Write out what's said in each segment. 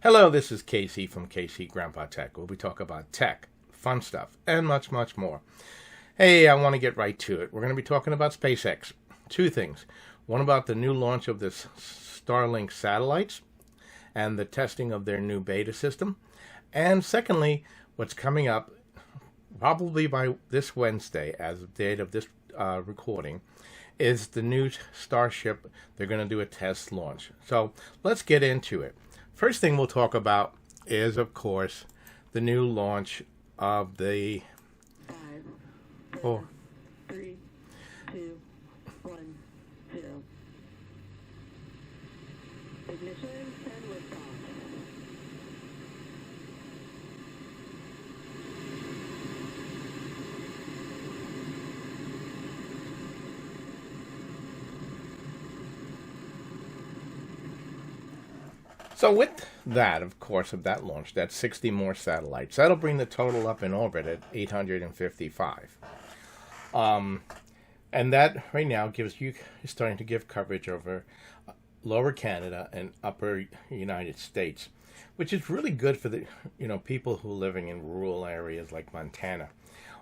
Hello, this is Casey from KC Grandpa Tech, where we talk about tech, fun stuff, and much, much more. Hey, I want to get right to it. We're going to be talking about SpaceX. Two things. One about the new launch of this Starlink satellites and the testing of their new beta system. And secondly, what's coming up probably by this Wednesday, as of the date of this recording, is the new Starship. They're going to do a test launch. So let's get into it. First thing we'll talk about is, of course, the new launch of the 3, 2, 1, 0. Ignition and liftoff. So with that, of course, of that launch, that's 60 more satellites. That'll bring the total up in orbit at 855. And that right now is starting to give coverage over lower Canada and upper United States, which is really good for the people who are living in rural areas like Montana,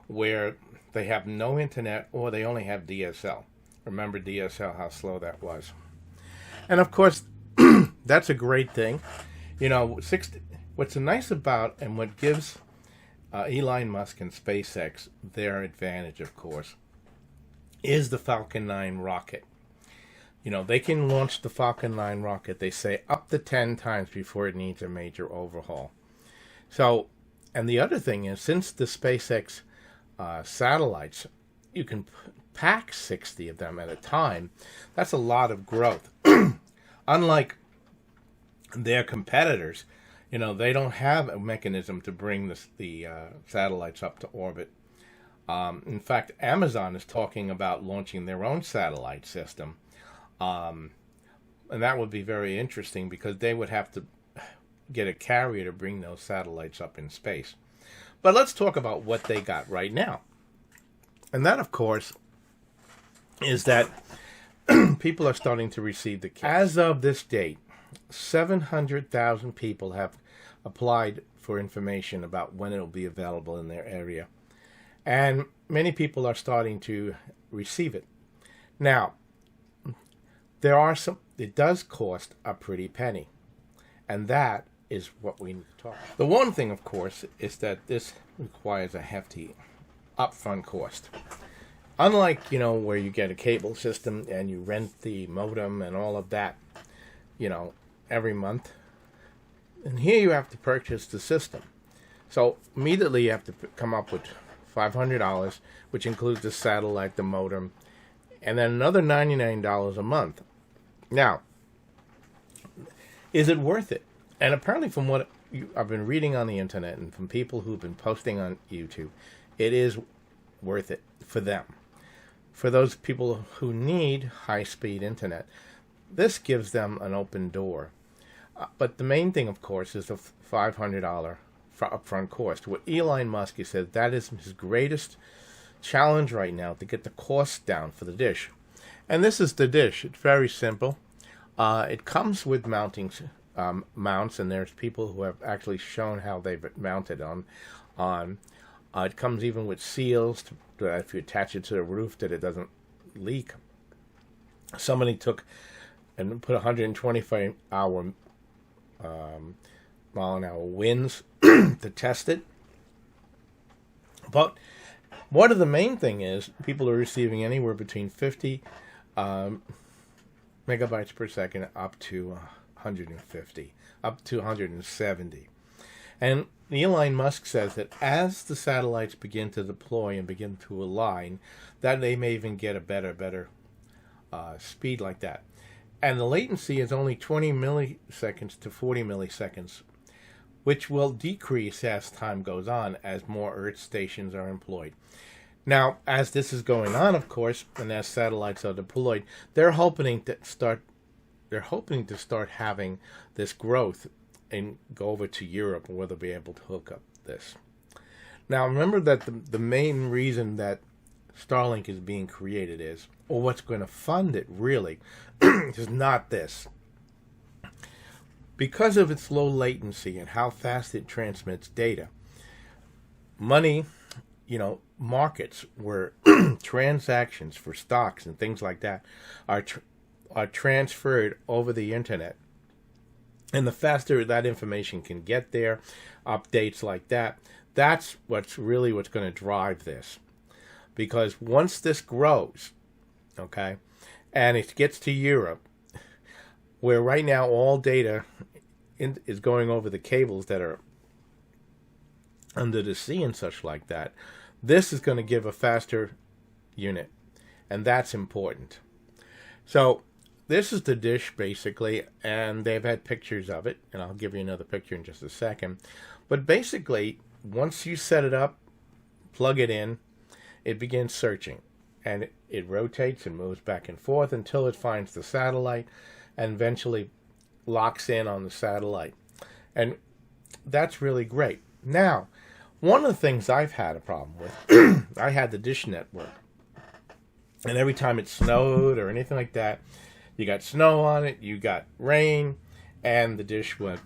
where they have no internet or they only have DSL. Remember DSL, how slow that was. And of course, that's a great thing. What's nice about and what gives Elon Musk and SpaceX their advantage, of course, is the Falcon 9 rocket. They can launch the Falcon 9 rocket, they say, up to 10 times before it needs a major overhaul. So, and the other thing is, since the SpaceX satellites, you can pack 60 of them at a time. That's a lot of growth. Unlike their competitors, they don't have a mechanism to bring the satellites up to orbit. In fact, Amazon is talking about launching their own satellite system. And that would be very interesting because they would have to get a carrier to bring those satellites up in space. But let's talk about what they got right now. And that, of course, is that people are starting to receive the kit. As of this date, 700,000 people have applied for information about when it will be available in their area. And many people are starting to receive it. Now, it does cost a pretty penny. And that is what we need to talk about. The one thing, of course, is that this requires a hefty upfront cost. Unlike, where you get a cable system and you rent the modem and all of that, every month. And here you have to purchase the system. So immediately you have to come up with $500, which includes the satellite, the modem, and then another $99 a month. Now, is it worth it? And apparently from what I've been reading on the internet and from people who've been posting on YouTube, it is worth it for them. For those people who need high-speed internet, this gives them an open door. But the main thing, of course, is the $500 upfront cost. What Elon Musk, he says, that is his greatest challenge right now, to get the cost down for the dish. And this is the dish. It's very simple. It comes with mounting mounts, and there's people who have actually shown how they've mounted on. It comes even with seals to if you attach it to the roof, that it doesn't leak. Somebody took and put 125 mile an hour winds to test it. But one of the main thing is people are receiving anywhere between 50 megabytes per second up to 150, up to 170. And Elon Musk says that as the satellites begin to deploy and begin to align, that they may even get a better speed like that. And the latency is only 20 milliseconds to 40 milliseconds, which will decrease as time goes on, as more Earth stations are employed. Now, as this is going on, of course, and as satellites are deployed, they're hoping to start having this growth and go over to Europe, where they'll be able to hook up this. Now, remember that the main reason that Starlink is being created is, or what's going to fund it really, is not this. because of its low latency and how fast it transmits data, money, markets where transactions for stocks and things like that are transferred over the internet. And the faster that information can get there, updates like that, that's what's going to drive this. Because once this grows, okay, and it gets to Europe, where right now all data is going over the cables that are under the sea and such like that, this is going to give a faster unit, and that's important. So this is the dish basically, and they've had pictures of it, and I'll give you another picture in just a second. But basically, once you set it up, plug it in, it begins searching, and it rotates and moves back and forth until it finds the satellite and eventually locks in on the satellite. And that's really great. Now, one of the things I've had a problem with, I had the Dish Network. And every time it snowed or anything like that, you got snow on it, you got rain, and the dish went,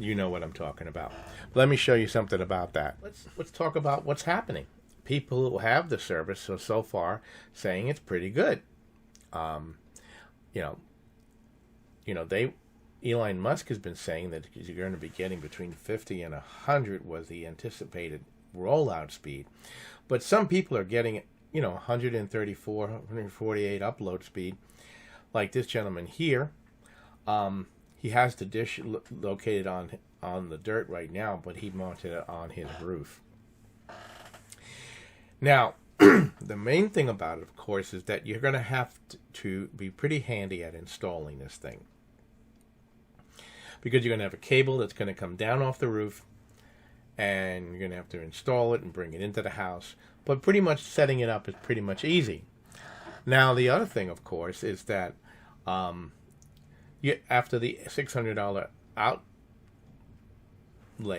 you know what I'm talking about. Let me show you something about that. Let's talk about what's happening. People who have the service so far saying it's pretty good. Elon Musk has been saying that you're going to be getting between 50 and 100 was the anticipated rollout speed. But some people are getting, 134, 148 upload speed. Like this gentleman here. He has the dish located on the dirt right now, but he mounted it on his roof. Now, the main thing about it, of course, is that you're going to have to be pretty handy at installing this thing. Because you're going to have a cable that's going to come down off the roof, and you're going to have to install it and bring it into the house. But pretty much setting it up is pretty much easy. Now, the other thing, of course, is that after the $600 outlay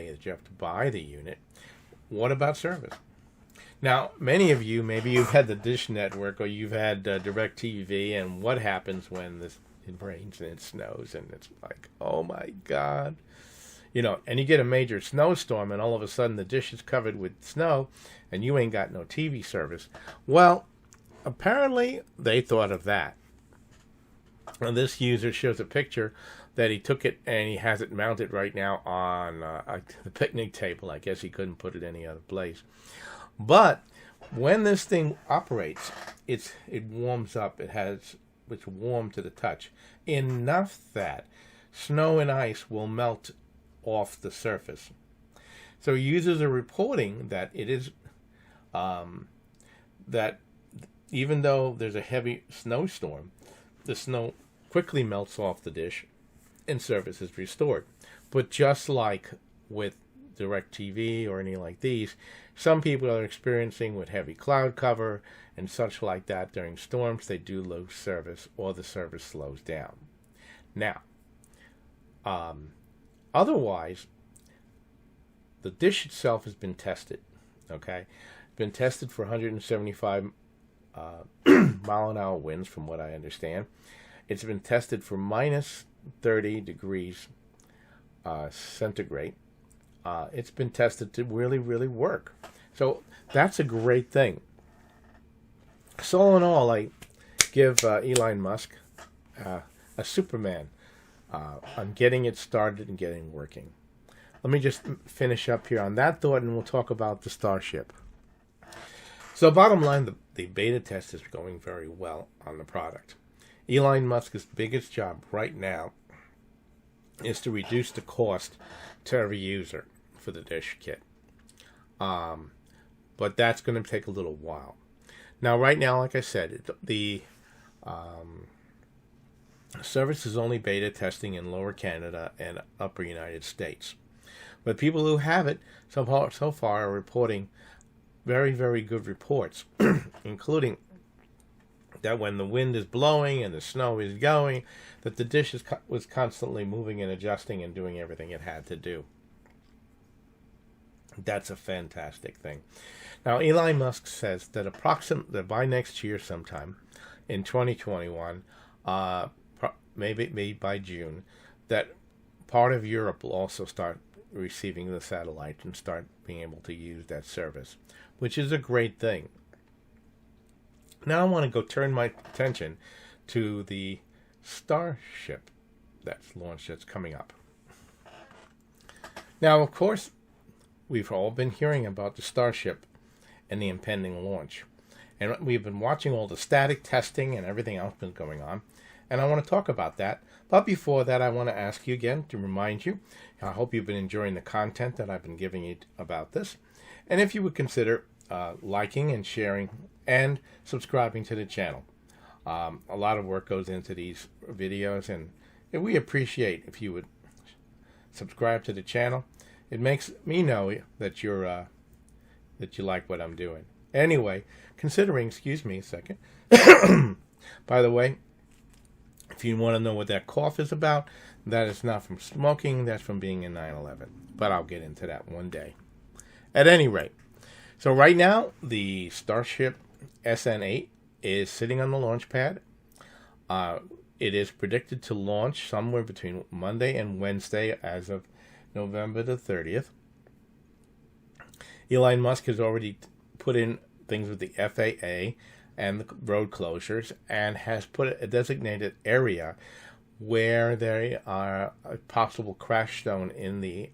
that you have to buy the unit, what about service? Now, many of you, maybe you've had the Dish Network or you've had DirecTV, and what happens when it rains and it snows and it's like, oh my God. And you get a major snowstorm and all of a sudden the dish is covered with snow and you ain't got no TV service. Well, apparently they thought of that. And this user shows a picture that he took it and he has it mounted right now on the picnic table. I guess he couldn't put it any other place. But when this thing operates, it warms up. It's warm to the touch enough that snow and ice will melt off the surface. So users are reporting that it is that even though there's a heavy snowstorm, the snow quickly melts off the dish and service is restored. But just like with DirecTV or any like these, some people are experiencing with heavy cloud cover and such like that during storms, they do lose service or the service slows down. Now, otherwise, the dish itself has been tested. Okay, been tested for 175 mile an hour winds, from what I understand. It's been tested for minus 30 degrees centigrade. It's been tested to really, really work. So that's a great thing. So all in all, I give Elon Musk a Superman on getting it started and getting working. Let me just finish up here on that thought, and we'll talk about the Starship. So bottom line, the beta test is going very well on the product. Elon Musk's biggest job right now is to reduce the cost to every user for the dish kit. But that's going to take a little while. Now, right now, like I said, the service is only beta testing in Lower Canada and Upper United States. But people who have it so far are reporting very, very good reports, including that when the wind is blowing and the snow is going, that the dish was constantly moving and adjusting and doing everything it had to do. That's a fantastic thing. Now, Elon Musk says that approximately by next year sometime, in 2021, maybe by June, that part of Europe will also start receiving the satellite and start being able to use that service, which is a great thing. Now I want to go turn my attention to the Starship that's coming up. Now, of course, we've all been hearing about the Starship and the impending launch. And we've been watching all the static testing and everything else been going on. And I want to talk about that. But before that, I want to ask you again to remind you, I hope you've been enjoying the content that I've been giving you about this. And if you would consider liking and sharing and subscribing to the channel. A lot of work goes into these videos, and we appreciate if you would subscribe to the channel. It makes me know that you're that you like what I'm doing. Anyway, excuse me a second. By the way, if you want to know what that cough is about, that is not from smoking, that's from being in 9/11. But I'll get into that one day. At any rate, so right now, the Starship SN8 is sitting on the launch pad. It is predicted to launch somewhere between Monday and Wednesday as of November the 30th. Elon Musk has already put in things with the FAA and the road closures and has put a designated area where there are a possible crash zone in the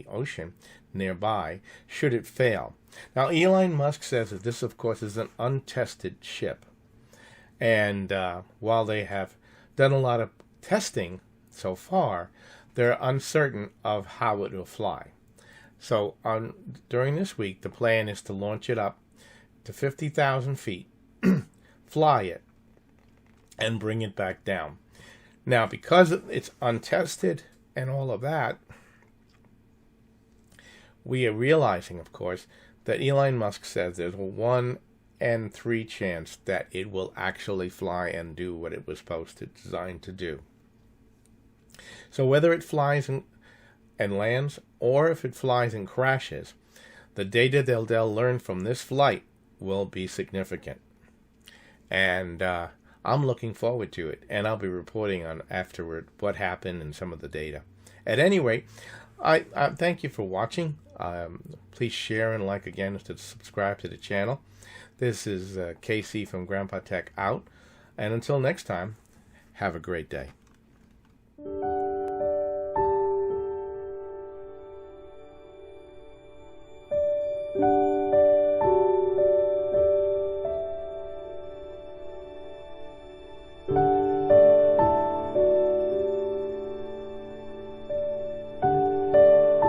ocean nearby should it fail. Now, Elon Musk says that this, of course, is an untested ship. And while they have done a lot of testing so far, they're uncertain of how it will fly. So during this week, the plan is to launch it up to 50,000 feet, fly it, and bring it back down. Now, because it's untested and all of that, we are realizing, of course, that Elon Musk says there's a 1 in 3 chance that it will actually fly and do what it was designed to do. So whether it flies and lands, or if it flies and crashes, the data they'll learn from this flight will be significant. And I'm looking forward to it, and I'll be reporting on afterward what happened and some of the data. At any rate, I thank you for watching. Please share and like again to subscribe to the channel. This is KC from Grandpa Tech out. And until next time, have a great day.